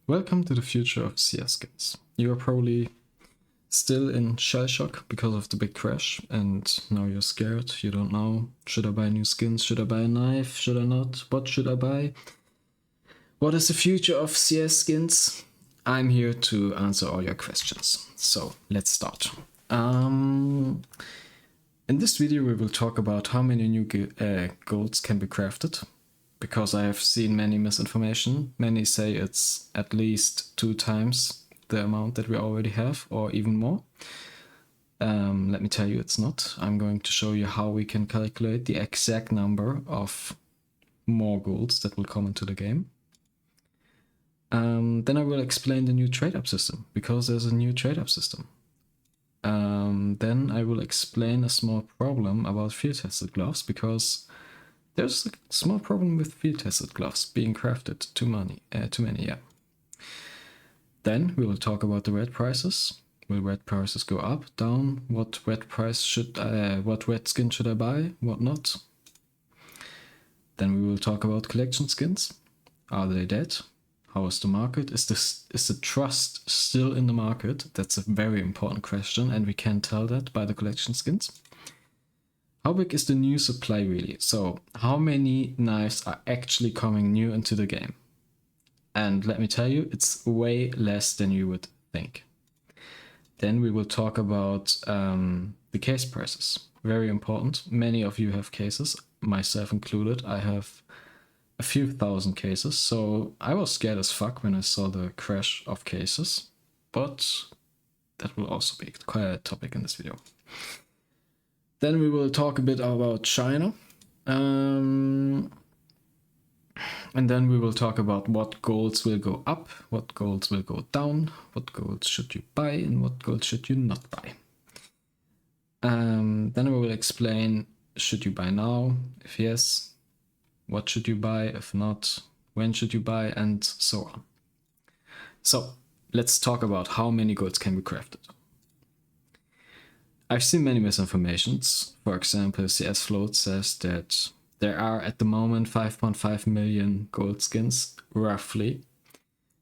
Welcome to the future of CS skins. You are probably still in shell shock because of the big crash, and now you're scared. You don't know, should I buy new skins? Should I buy a knife? Should I not? What should I buy? What is the future of CS skins? I'm here to answer all your questions. So let's start. In this video we will talk about how many new golds can be crafted, because I have seen many misinformation. Many say it's at least 2 times the amount that we already have, or even more. Let me tell you, it's not. I'm going to show you how we can calculate the exact number of more golds that will come into the game. Then I will explain the new trade-up system, because there's a new trade-up system. Then I will explain a small problem about field-tested gloves, because there's a small problem with field-tested gloves being crafted too many, yeah. Then we will talk about the red prices. Will red prices go up, down? What red skin should I buy? What not? Then we will talk about collection skins. Are they dead? How is the market? Is the trust still in the market? That's a very important question, and we can tell that by the collection skins. How big is the new supply really? So how many knives are actually coming new into the game? And let me tell you, it's way less than you would think. Then we will talk about the case prices. Very important. Many of you have cases, myself included. I have a few thousand cases, so I was scared as fuck when I saw the crash of cases, but that will also be quite a topic in this video. Then we will talk a bit about China. And then we will talk about what golds will go up, what golds will go down, what golds should you buy, and what golds should you not buy. Then we will explain, should you buy now? If yes, what should you buy? If not, when should you buy? And so on. So let's talk about how many golds can be crafted. I've seen many misinformations. For example, CS Float says that there are at the moment 5.5 million gold skins, roughly.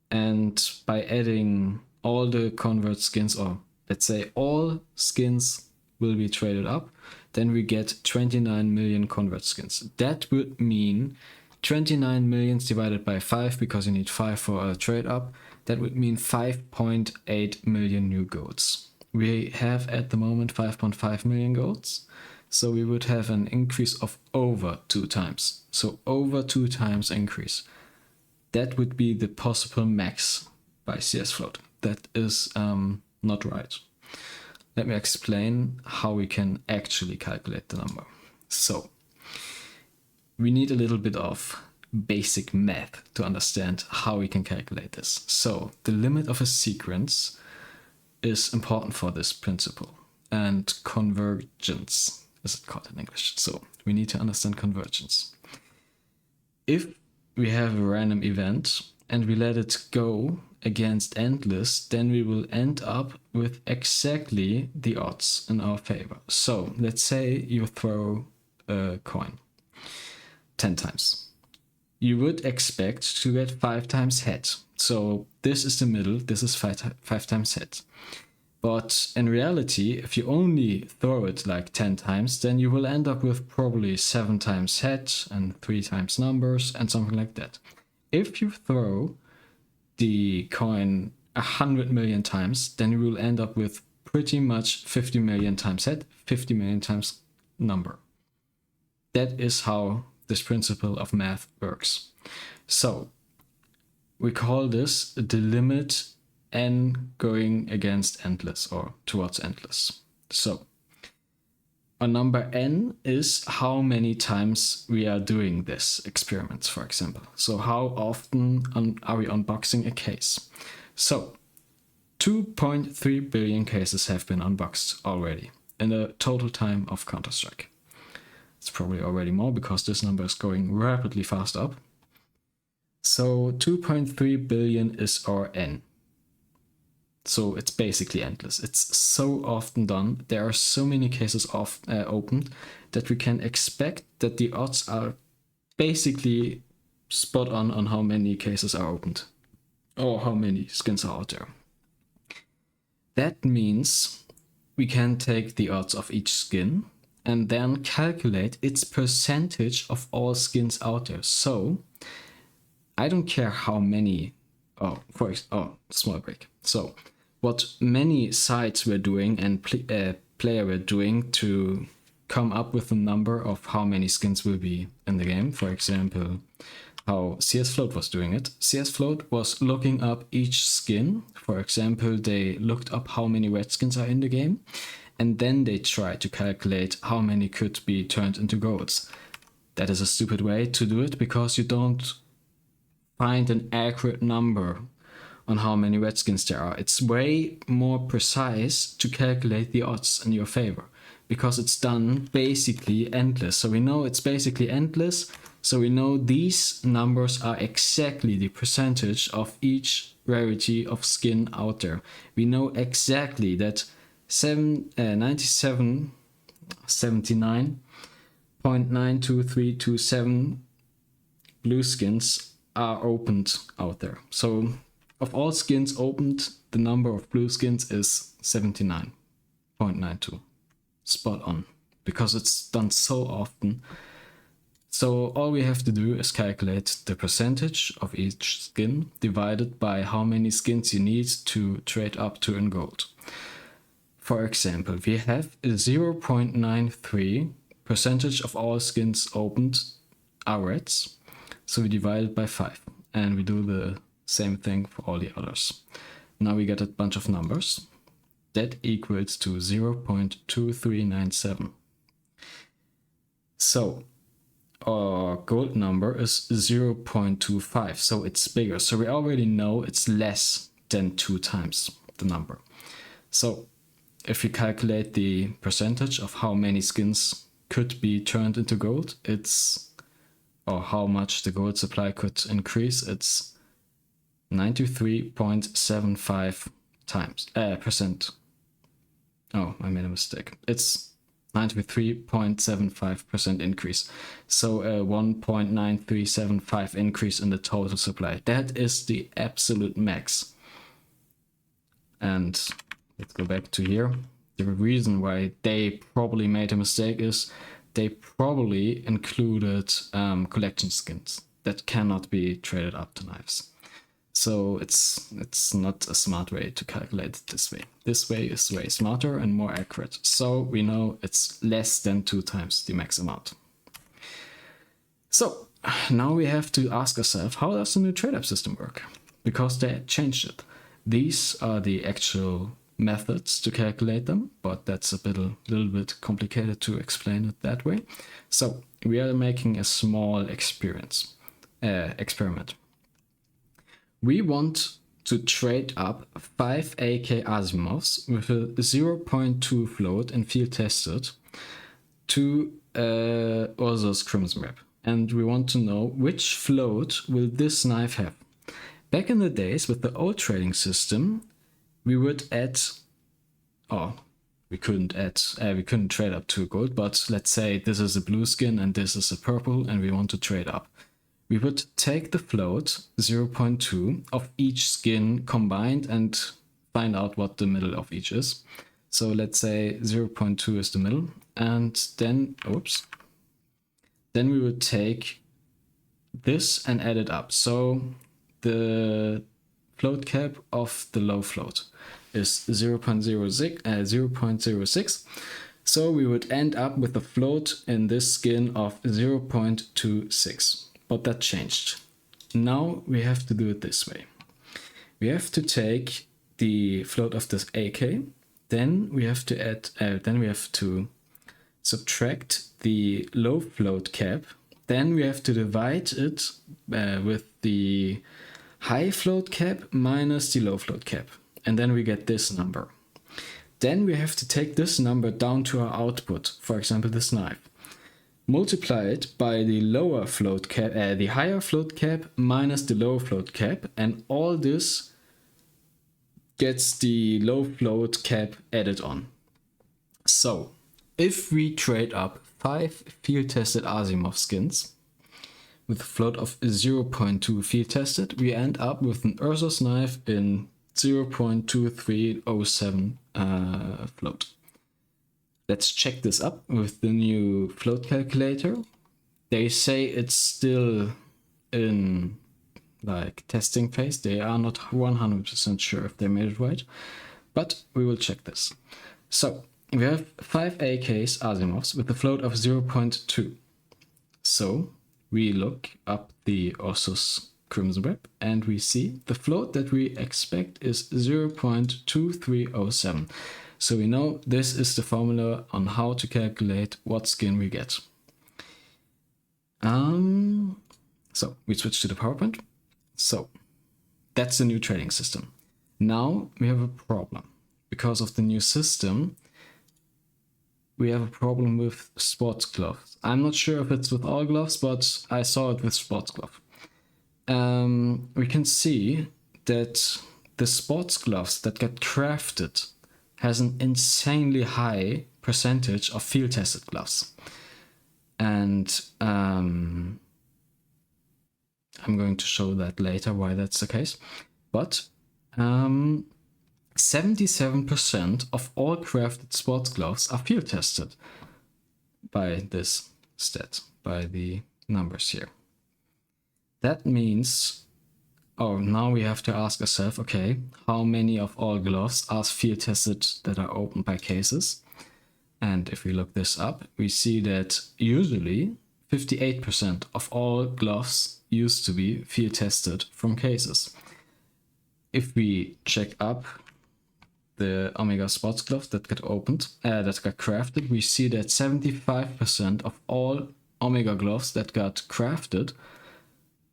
And by adding all the convert skins, or let's say all skins will be traded up, then we get 29 million convert skins. That would mean 29 millions divided by 5, because you need 5 for a trade up. That would mean 5.8 million new golds. We have at the moment 5.5 million golds, so we would have an increase of over 2 times. So over 2 times increase. That would be the possible max by CS Float. That is not right. Let me explain how we can actually calculate the number. So we need a little bit of basic math to understand how we can calculate this. So the limit of a sequence is important for this principle, and convergence is it called in English. So we need to understand convergence. If we have a random event and we let it go against endless, then we will end up with exactly the odds in our favor. So let's say you throw a coin 10 times. You would expect to get 5 times head. So this is the middle, this is 5 times head. But in reality, if you only throw it like 10 times, then you will end up with probably 7 times head and 3 times numbers and something like that. If you throw the coin 100 million times, then you will end up with pretty much 50 million times head, 50 million times number. That is how this principle of math works. So we call this the limit n going against endless, or towards endless. So a number n is how many times we are doing this experiment, for example. So how often are we unboxing a case? So 2.3 billion cases have been unboxed already in the total time of Counter-Strike. It's probably already more, because this number is going rapidly fast up. So 2.3 billion is our n. So it's basically endless. It's so often done. There are so many cases opened that we can expect that the odds are basically spot on how many cases are opened. or how many skins are out there. That means we can take the odds of each skin and then calculate its percentage of all skins out there. So I don't care how many. Small break. So what many sites were doing and player were doing to come up with a number of how many skins will be in the game. For example, how CS Float was doing it. CS Float was looking up each skin. For example, they looked up how many red skins are in the game, and then they tried to calculate how many could be turned into golds. That is a stupid way to do it because you don't find an accurate number on how many red skins there are. It's way more precise to calculate the odds in your favor because it's done basically endless. So we know it's basically endless. So we know these numbers are exactly the percentage of each rarity of skin out there. We know exactly that 79.92327 blue skins are opened out there. So of all skins opened, the number of blue skins is 79.92. Spot on, because it's done so often. So all we have to do is calculate the percentage of each skin divided by how many skins you need to trade up to earn gold. For example, we have 0.93 percentage of all skins opened are reds. So we divide it by 5 and we do the same thing for all the others. Now we get a bunch of numbers. That equals to 0.2397. So our gold number is 0.25, so it's bigger. So we already know it's less than 2 times the number. So if you calculate the percentage of how many skins could be turned into gold, or how much the gold supply could increase, it's 93.75 times percent. Oh, I made a mistake. It's 93.75% increase. So a 1.9375 increase in the total supply. That is the absolute max. And let's go back to here. The reason why they probably made a mistake is they probably included collection skins that cannot be traded up to knives. So it's not a smart way to calculate it this way. This way is way smarter and more accurate. So we know it's less than 2 times the max amount. So now we have to ask ourselves, how does the new trade-up system work? Because they changed it. These are the actual methods to calculate them, but that's a little bit complicated to explain it that way. So we are making a small experiment. We want to trade up 5 AK Asimovs with a 0.2 float and field tested to Urza's Crimson Web. And we want to know which float will this knife have. Back in the days with the old trading system, we would add, we couldn't trade up 2 gold, but let's say this is a blue skin and this is a purple and we want to trade up. We would take the float 0.2 of each skin combined and find out what the middle of each is. So let's say 0.2 is the middle, and then we would take this and add it up. So the float cap of the low float is 0.06. So we would end up with a float in this skin of 0.26. But that changed. Now we have to do it this way. We have to take the float of this AK, then we have to subtract the low float cap, then we have to divide it with the high float cap minus the low float cap, and then we get this number. Then we have to take this number down to our output, for example this knife. Multiply it by the lower float cap, the higher float cap minus the low float cap, and all this gets the low float cap added on. So if we trade up 5 field tested Asimov skins, with a float of 0.2 field tested, we end up with an Ursus knife in 0.2307 float. Let's check this up with the new float calculator. They say it's still in like testing phase. They are not 100% sure if they made it right, but we will check this. So we have 5 AKs Asimovs with a float of 0.2. So we look up the Ursus Crimson Web and we see the float that we expect is 0.2307. So we know this is the formula on how to calculate what skin we get. So we switch to the PowerPoint. So that's the new trading system. Now we have a problem. Because of the new system, we have a problem with sports gloves. I'm not sure if it's with all gloves, but I saw it with sports glove. We can see that the sports gloves that get crafted has an insanely high percentage of field tested gloves. And I'm going to show that later why that's the case. But 77% of all crafted sports gloves are field tested by this stat, by the numbers here. That means, now we have to ask ourselves, okay, how many of all gloves are field tested that are opened by cases? And if we look this up, we see that usually 58% of all gloves used to be field tested from cases. If we check up the Omega sports gloves that get opened, that got crafted, we see that 75% of all Omega gloves that got crafted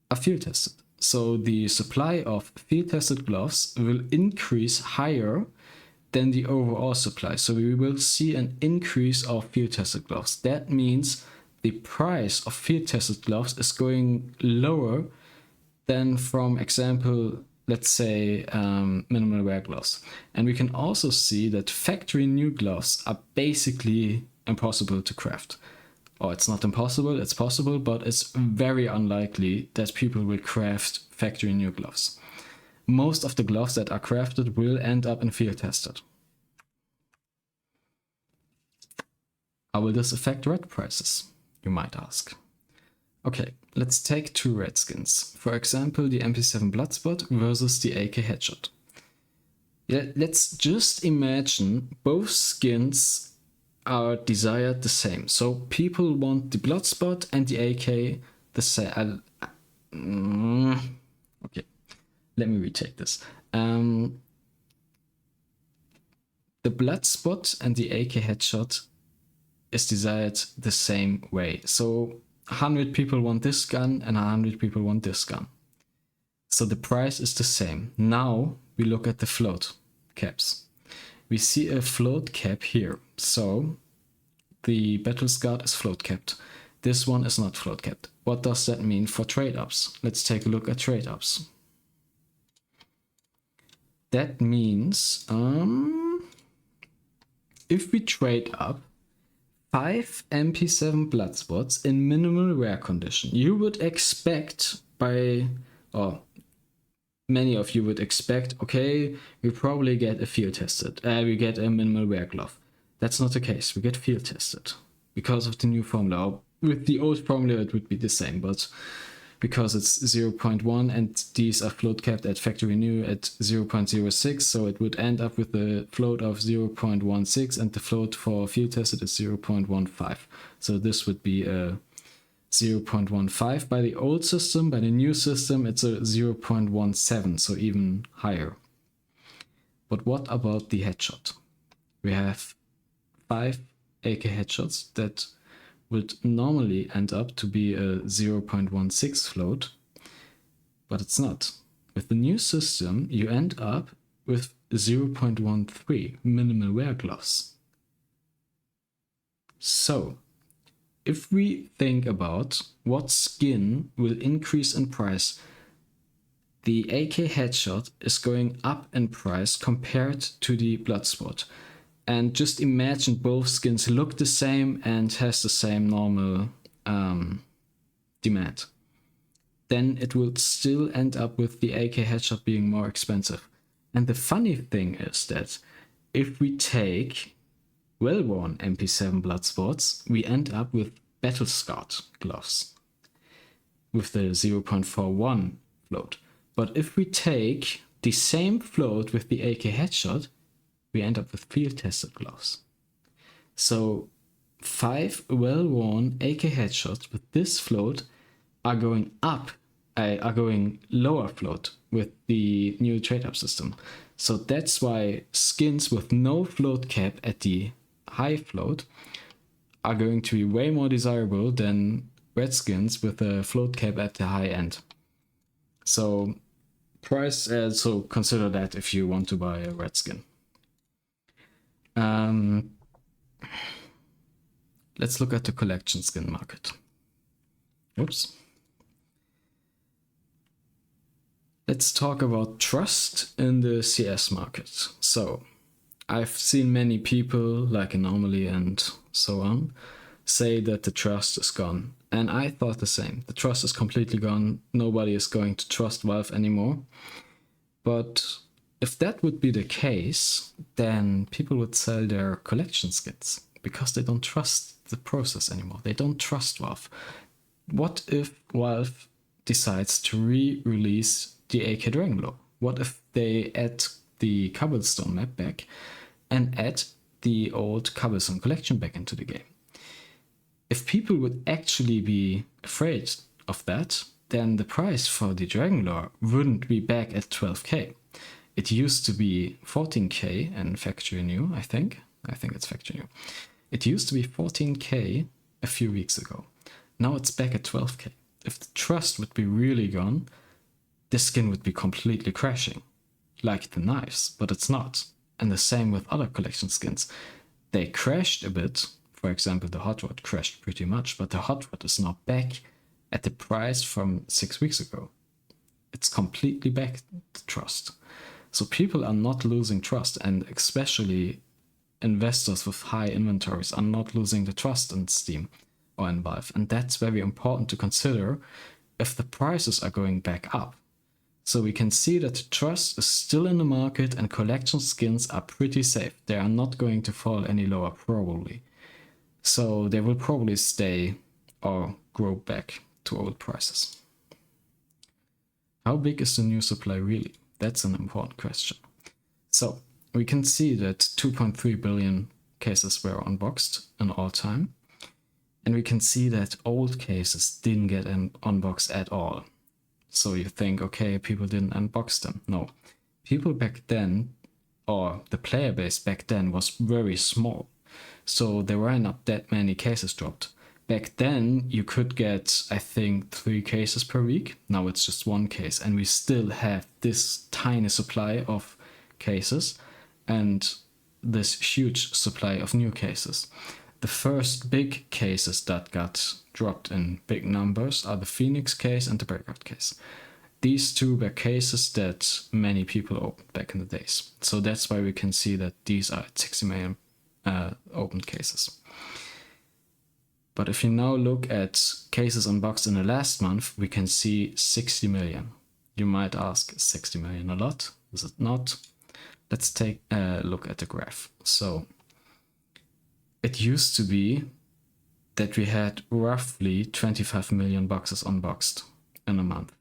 are field tested. So the supply of field tested gloves will increase higher than the overall supply. So we will see an increase of field tested gloves. That means the price of field tested gloves is going lower than, from example, let's say minimal wear gloves. And we can also see that factory new gloves are basically impossible to craft. Or it's not impossible, it's possible, but it's very unlikely that people will craft factory new gloves. Most of the gloves that are crafted will end up in field tested. How will this affect red prices, you might ask? Okay, let's take 2 red skins. For example, the MP7 Bloodspot versus the AK Headshot. Yeah, let's just imagine both skins are desired the same. So people want the Bloodspot and the AK the same. Okay, let me retake this. The Bloodspot and the AK Headshot is desired the same way. So 100 people want this gun and 100 people want this gun. So the price is the same. Now we look at the float caps. We see a float cap here. So the Battle Scarred is float capped. This one is not float capped. What does that mean for trade-ups? Let's take a look at trade-ups. That means if we trade up 5 MP7 Bloodspots in minimal wear condition, you would expect many of you would expect, okay, we probably get a field tested, we get a minimal wear glove. That's not the case. We get field tested because of the new formula. With the old formula, it would be the same, but because it's 0.1 and these are float capped at factory new at 0.06, so it would end up with a float of 0.16 and the float for field tested is 0.15. So this would be a 0.15 by the old system. By the new system, it's a 0.17, so even higher. But what about the headshot? We have 5 AK headshots that would normally end up to be a 0.16 float, but it's not. With the new system, you end up with 0.13 minimal wear gloves. So, if we think about what skin will increase in price, the AK headshot is going up in price compared to the Bloodspot. And just imagine both skins look the same and has the same normal demand. then it will still end up with the AK headshot being more expensive. And the funny thing is that if we take well-worn MP7 Bloodsports, we end up with Battle Scout gloves with the 0.41 float. But if we take the same float with the AK headshot, we end up with field-tested gloves. So 5 well-worn AK headshots with this float are going lower float with the new trade-up system. So that's why skins with no float cap at the high float are going to be way more desirable than red skins with a float cap at the high end. So so consider that if you want to buy a red skin. Let's look at the collection skin market. Oops. Let's talk about trust in the CS market. So, I've seen many people, like Anomaly and so on, say that the trust is gone. And I thought the same. The trust is completely gone. Nobody is going to trust Valve anymore. But if that would be the case, then people would sell their collection skins because they don't trust the process anymore. They don't trust Valve. What if Valve decides to re-release the AK Dragonlore? What if they add the Cobblestone map back and add the old Cobblestone collection back into the game? If people would actually be afraid of that, then the price for the Dragonlore wouldn't be back at 12k. It used to be 14k in Factory New, I think. I think it's Factory New. It used to be 14k a few weeks ago. Now it's back at 12k. If the trust would be really gone, this skin would be completely crashing. Like the knives, but it's not. And the same with other collection skins. They crashed a bit. For example, the Hot Rod crashed pretty much, but the Hot Rod is now back at the price from 6 weeks ago. It's completely back to trust. So people are not losing trust, and especially investors with high inventories are not losing the trust in Steam or in Valve. And that's very important to consider if the prices are going back up. So we can see that the trust is still in the market and collection skins are pretty safe. They are not going to fall any lower probably. So they will probably stay or grow back to old prices. How big is the new supply really? That's an important question. So we can see that 2.3 billion cases were unboxed in all time. And we can see that old cases didn't get unboxed at all. So you think, okay, people didn't unbox them. No. People back then, or the player base back then, was very small. So there were not that many cases dropped. Back then, you could get, I think, 3 cases per week. Now it's just 1 case. And we still have this tiny supply of cases and this huge supply of new cases. The first big cases that got dropped in big numbers are the Phoenix case and the Breakout case. These two were cases that many people opened back in the days. So that's why we can see that these are 60 million opened cases. But if you now look at cases unboxed in the last month, we can see 60 million. You might ask, is 60 million a lot? Is it not? Let's take a look at the graph. So it used to be that we had roughly 25 million boxes unboxed in a month.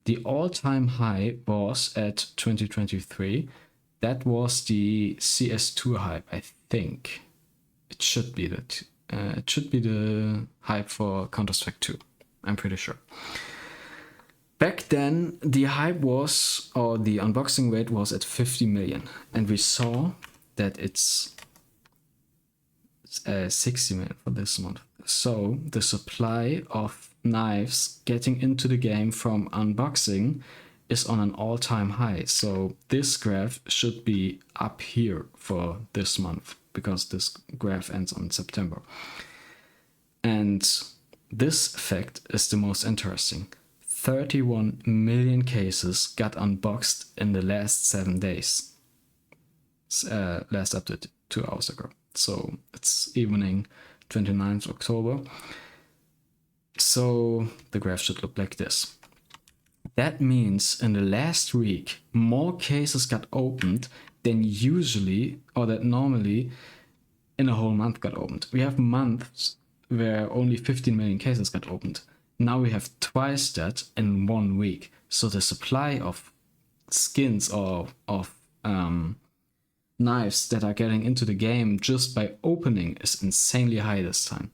The all-time high was at 2023. That was the CS2 hype, I think. It should be that. It should be the hype for Counter-Strike 2. I'm pretty sure. Back then, the hype was, or the unboxing rate was at 50 million. And we saw that it's 60 million for this month. So the supply of knives getting into the game from unboxing is on an all-time high. So this graph should be up here for this month because this graph ends on September. And this fact is the most interesting. 31 million cases got unboxed in the last 7 days. Last update 2 hours ago. So it's evening 29th October. So the graph should look like this. That means in the last week, more cases got opened than usually, or that normally in a whole month got opened. We have months where only 15 million cases got opened. Now we have twice that in 1 week. So the supply of skins or of knives that are getting into the game just by opening is insanely high this time.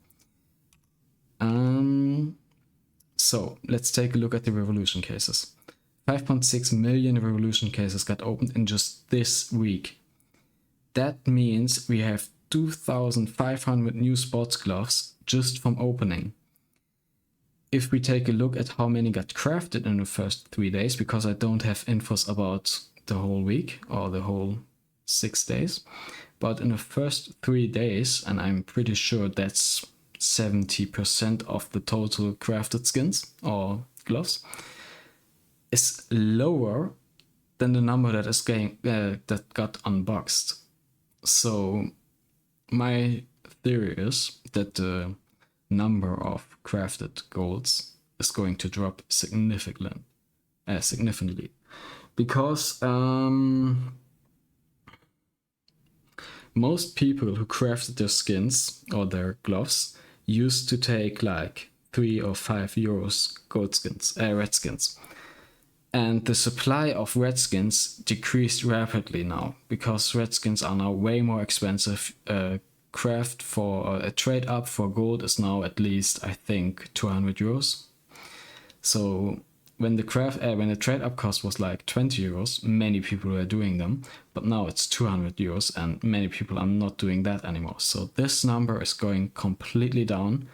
So let's take a look at the revolution cases. 5.6 million revolution cases got opened in just this week. That means we have 2,500 new sports gloves just from opening. If we take a look at how many got crafted in the first 3 days, because I don't have infos about the whole week or the whole 6 days, but in the first 3 days, and I'm pretty sure that's 70% of the total crafted skins or gloves, is lower than the number that is that got unboxed. So my theory is that the number of crafted golds is going to drop significantly, because most people who crafted their skins or their gloves used to take like 3 or 5 euros gold skins, red skins. And the supply of red skins decreased rapidly now, because red skins are now way more expensive. Craft for a trade up for gold is now at least, I think, 200 euros. So when the trade up cost was like 20 euros, many people were doing them, but now it's 200 euros and many people are not doing that anymore. So this number is going completely down.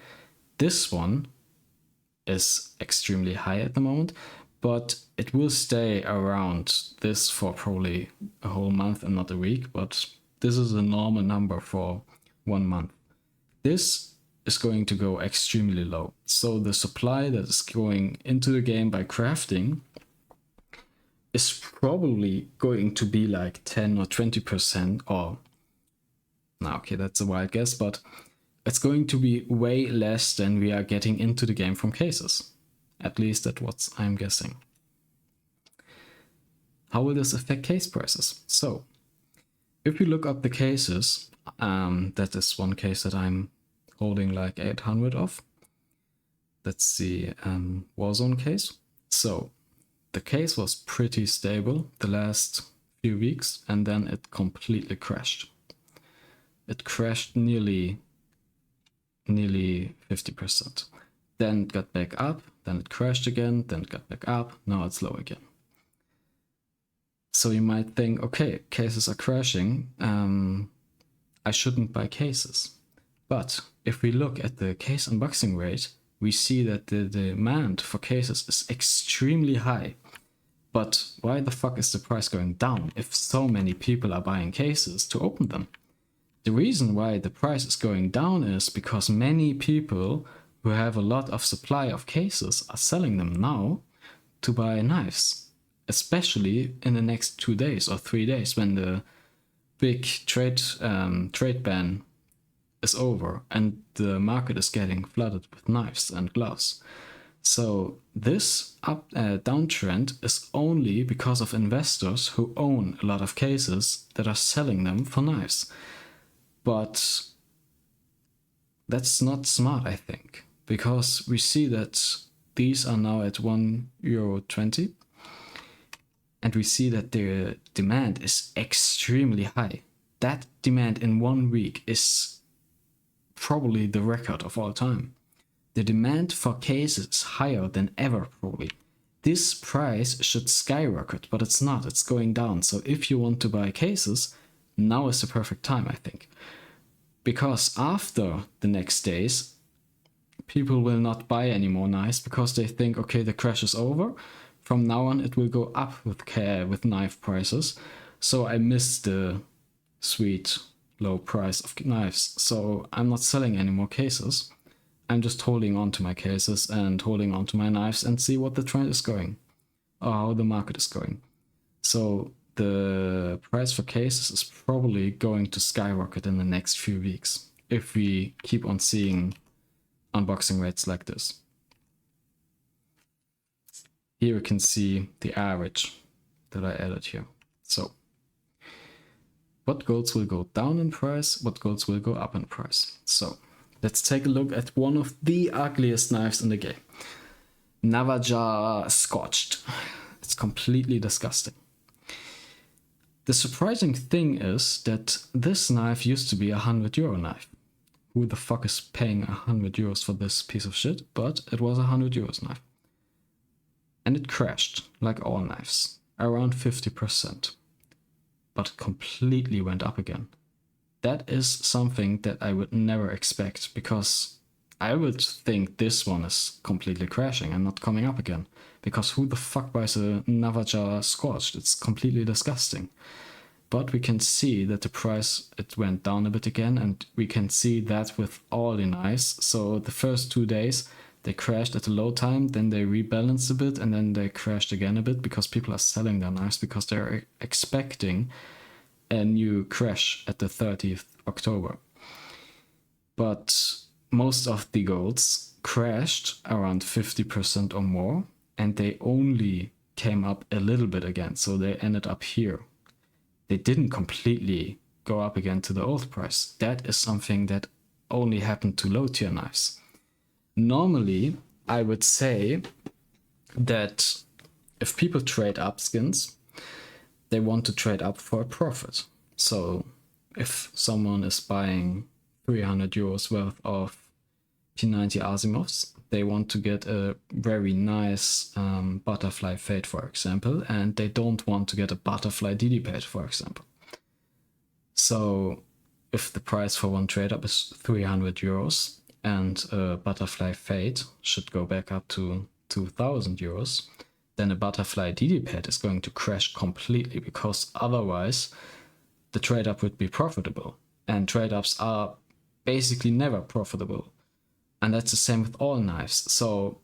This one is extremely high at the moment, but it will stay around this for probably a whole month and not a week, but this is a normal number for 1 month. This is going to go extremely low. So the supply that is going into the game by crafting is probably going to be like 10 or 20%, or now, okay, that's a wild guess, but it's going to be way less than we are getting into the game from cases. At least that's what I'm guessing. How will this affect case prices? So if we look up the cases, that is one case that I'm holding like 800 of. That's the Warzone case. So the case was pretty stable the last few weeks, and then it completely crashed. It crashed nearly 50%. Then it got back up, then it crashed again, then it got back up, now it's low again. So you might think, okay, cases are crashing, I shouldn't buy cases. But if we look at the case unboxing rate, we see that the demand for cases is extremely high. But why the fuck is the price going down if so many people are buying cases to open them? The reason why the price is going down is because many people who have a lot of supply of cases are selling them now to buy knives, especially in the next 2 days or 3 days when the big trade ban is over and the market is getting flooded with knives and gloves. So this downtrend is only because of investors who own a lot of cases that are selling them for knives. But that's not smart, I think, because we see that these are now at €1.20, and we see that the demand is extremely high. That demand in 1 week is probably the record of all time. The demand for cases is higher than ever, probably. This price should skyrocket, but it's not, it's going down. So if you want to buy cases, now is the perfect time, I think. Because after the next days, people will not buy any more knives because they think, okay, the crash is over. From now on, it will go up with knife prices. So I missed the sweet low price of knives. So I'm not selling any more cases. I'm just holding on to my cases and holding on to my knives and see what the trend is going or how the market is going. So the price for cases is probably going to skyrocket in the next few weeks if we keep on seeing unboxing rates like this. here you can see the average that I added here. So what golds will go down in price, what golds will go up in price. So let's take a look at one of the ugliest knives in the game. Navaja Scorched. It's completely disgusting. The surprising thing is that this knife used to be a €100 knife. Who the fuck is paying €100 for this piece of shit? But it was a €100 knife. And it crashed, like all knives, around 50%. But completely went up again. That is something that I would never expect, because I would think this one is completely crashing and not coming up again. Because who the fuck buys a Navaja Scorched? It's completely disgusting. But we can see that the price, it went down a bit again, and we can see that with all the knives. So the first 2 days, they crashed at a low time, then they rebalanced a bit, and then they crashed again a bit because people are selling their knives because they're expecting a new crash at the 30th October. But most of the golds crashed around 50% or more, and they only came up a little bit again, so they ended up here. They didn't completely go up again to the old price. That is something that only happened to low tier knives. Normally, I would say that if people trade up skins, they want to trade up for a profit. So if someone is buying €300 worth of P90 Asimovs, they want to get a very nice butterfly fade, for example, and they don't want to get a butterfly DD page, for example. So if the price for one trade up is €300 and a butterfly fade should go back up to €2,000, then a butterfly DD pad is going to crash completely, because otherwise the trade up would be profitable, and trade ups are basically never profitable. And that's the same with all knives. So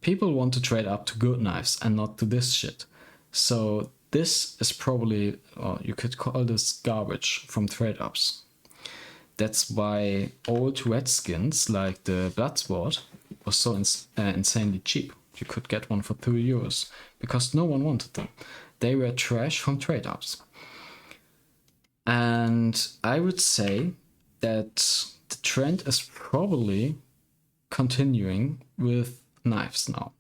people want to trade up to good knives and not to this shit. So this is probably, or you could call this garbage from trade ups. That's why old red skins like the Bloodsport was so insanely cheap. You could get one for €2 because no one wanted them. They were trash from trade ups. And I would say that the trend is probably continuing with knives now.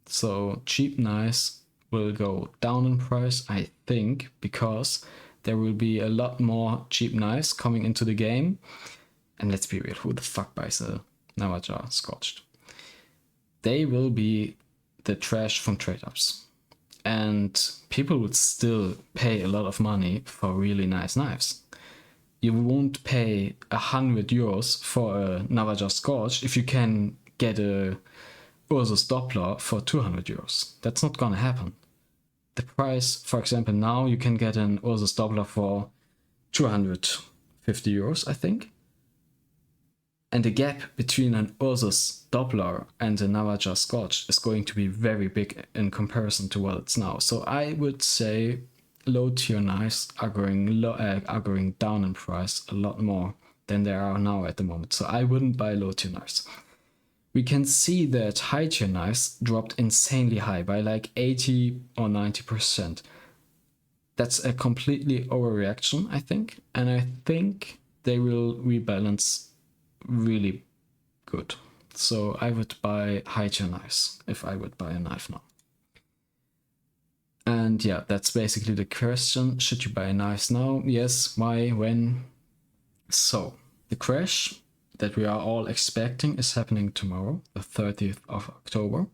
So cheap knives will go down in price, I think, because there will be a lot more cheap knives coming into the game. And let's be real, who the fuck buys a Navaja Scorched? They will be the trash from trade-ups. And people would still pay a lot of money for really nice knives. You won't pay €100 for a Navaja Scorched if you can get a Ursus Doppler for €200. That's not gonna happen. The price, for example, now you can get an Ursus Doppler for €250, I think. And the gap between an Ursus Doppler and a Navaja Scorched is going to be very big in comparison to what it's now. So I would say low tier knives are going down in price a lot more than they are now at the moment. So I wouldn't buy low tier knives. We can see that high tier knives dropped insanely high by like 80 or 90%. That's a completely overreaction, I think. And I think they will rebalance really good. So I would buy high tier knives if I would buy a knife now. And yeah, that's basically the question. Should you buy knives now? Yes. Why? When? So the crash that we are all expecting is happening tomorrow, the 30th of October.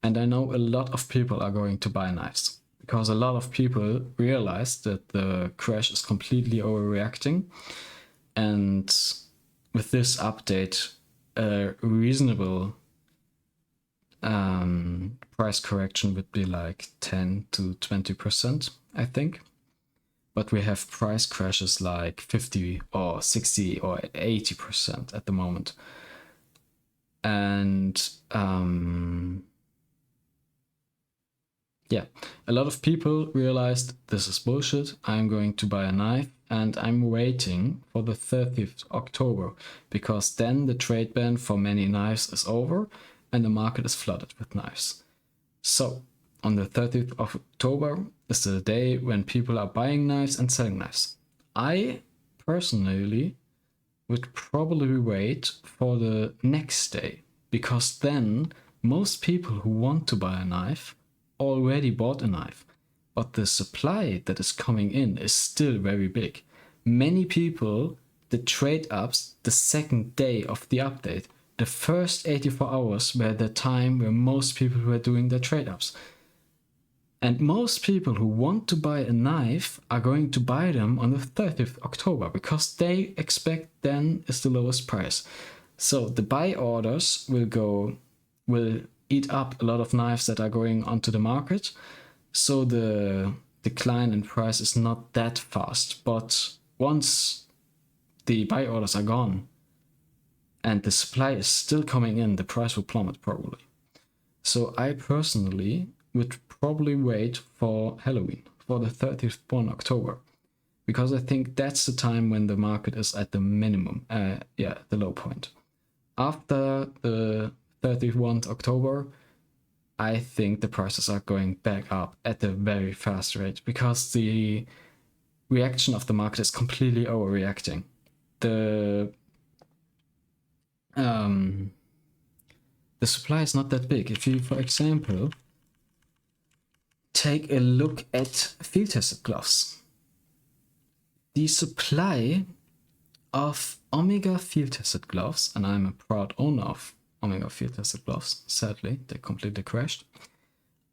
And I know a lot of people are going to buy knives because a lot of people realize that the crash is completely overreacting. And with this update, a reasonable price correction would be like 10 to 20%, I think. But we have price crashes like 50 or 60 or 80% at the moment. And yeah, a lot of people realized this is bullshit. I'm going to buy a knife and I'm waiting for the 30th October because then the trade ban for many knives is over and the market is flooded with knives. So on the 30th of October is the day when people are buying knives and selling knives. I personally would probably wait for the next day, because then most people who want to buy a knife already bought a knife, but the supply that is coming in is still very big. Many people did trade ups the second day of the update. The first 84 hours were the time where most people were doing their trade ups. And most people who want to buy a knife are going to buy them on the 30th October, because they expect then is the lowest price. So the buy orders will eat up a lot of knives that are going onto the market. So the decline in price is not that fast. But once the buy orders are gone and the supply is still coming in, the price will plummet probably. So I personally would probably wait for Halloween, for the 30th of October, because I think that's the time when the market is at the minimum, the low point. After the 31st October, I think the prices are going back up at a very fast rate, because the reaction of the market is completely overreacting. The supply is not that big. If you, for example, take a look at field tested gloves, the supply of Omega field tested gloves, and I'm a proud owner of Omega field tested gloves, sadly they completely crashed,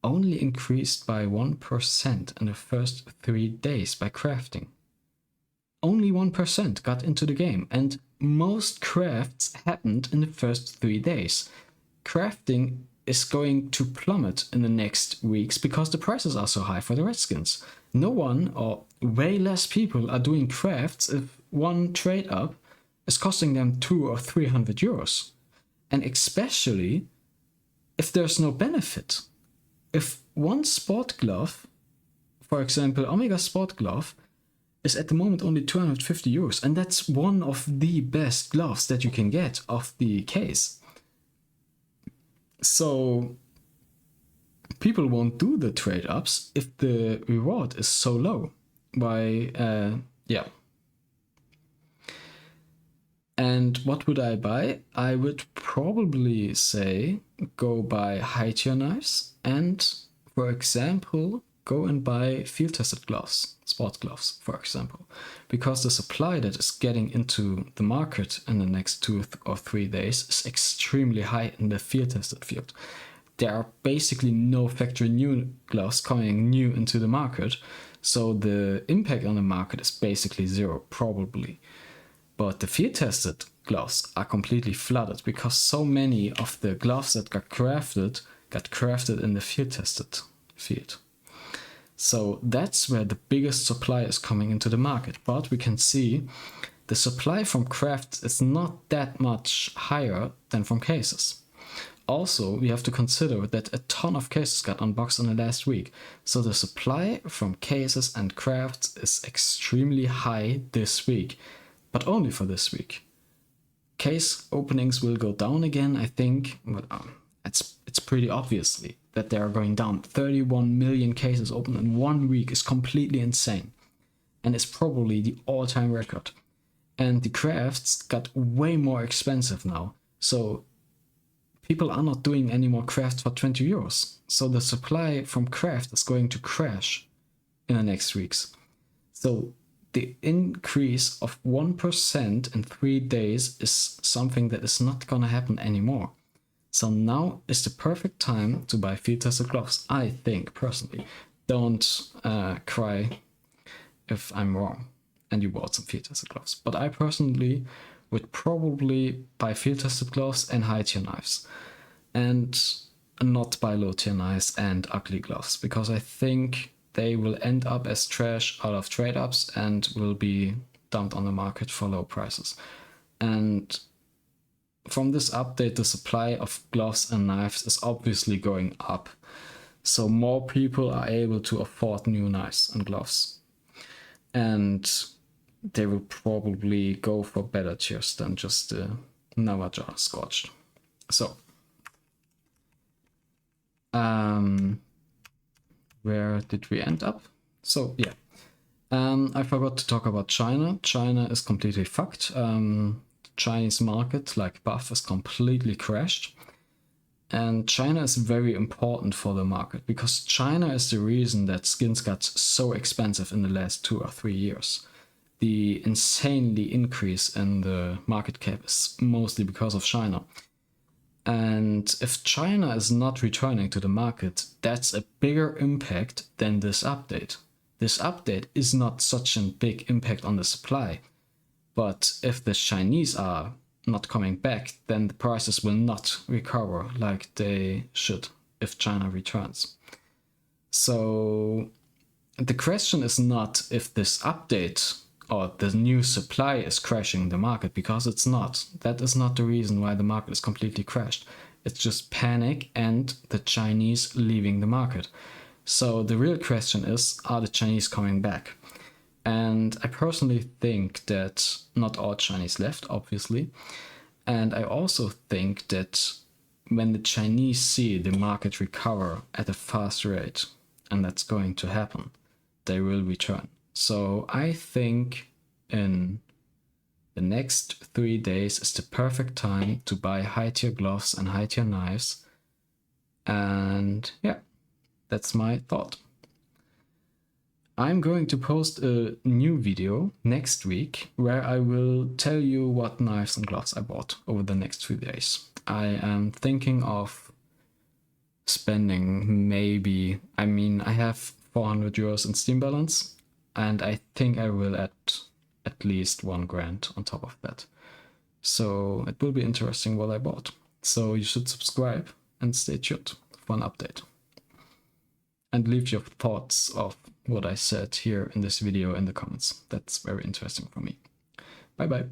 only increased by 1% in the first 3 days by crafting. Only 1% got into the game, and most crafts happened in the first 3 days. Crafting is going to plummet in the next weeks because the prices are so high for the redskins. No one, or way less people, are doing crafts if one trade up is costing them 200 or 300 euros. And especially if there's no benefit. If one sport glove, for example, Omega Sport Glove, is at the moment only 250 euros, and that's one of the best gloves that you can get off the case. So people won't do the trade ups if the reward is so low. And what would I buy? I would probably say go buy high tier knives, and for example, go and buy field tested gloves, sport gloves, for example, because the supply that is getting into the market in the next 2 or 3 days is extremely high in the field tested field. There are basically no factory new gloves coming new into the market, so the impact on the market is basically zero, probably. But the field tested gloves are completely flooded because so many of the gloves that got crafted in the field tested field. So that's where the biggest supply is coming into the market. But we can see the supply from crafts is not that much higher than from cases. Also, we have to consider that a ton of cases got unboxed in the last week. So the supply from cases and crafts is extremely high this week, but only for this week. Case openings will go down again, I think, but it's pretty obviously that they are going down. 31 million cases opened in 1 week is completely insane, and it's probably the all-time record. And the crafts got way more expensive now, so people are not doing any more crafts for 20 euros. So the supply from craft is going to crash in the next weeks. So the increase of 1% in 3 days is something that is not gonna happen anymore. So now is the perfect time to buy field tested gloves, I think, personally. Don't cry if I'm wrong and you bought some field tested gloves. But I personally would probably buy field tested gloves and high tier knives, and not buy low tier knives and ugly gloves, because I think they will end up as trash out of trade ups and will be dumped on the market for low prices. And from this update, the supply of gloves and knives is obviously going up. So more people are able to afford new knives and gloves. And they will probably go for better tiers than just the Navaja Scorched. So, where did we end up? So yeah, I forgot to talk about China. China is completely fucked. Chinese market, like buff, is completely crashed. And China is very important for the market because China is the reason that skins got so expensive in the last 2 or 3 years. The insanely increase in the market cap is mostly because of China. And if China is not returning to the market, that's a bigger impact than this update. This update is not such a big impact on the supply. But if the Chinese are not coming back, then the prices will not recover like they should if China returns. So the question is not if this update or the new supply is crashing the market, because it's not. That is not the reason why the market is completely crashed. It's just panic and the Chinese leaving the market. So the real question is, are the Chinese coming back? And I personally think that not all Chinese left, obviously. And I also think that when the Chinese see the market recover at a fast rate, and that's going to happen, they will return. So I think in the next 3 days is the perfect time to buy high-tier gloves and high-tier knives. And yeah, that's my thought. I'm going to post a new video next week where I will tell you what knives and gloves I bought over the next 3 days. I am thinking of spending I have 400 euros in Steam balance, and I think I will add at least 1 grand on top of that. So it will be interesting what I bought. So you should subscribe and stay tuned for an update. And leave your thoughts of what I said here in this video in the comments. That's very interesting for me. Bye bye.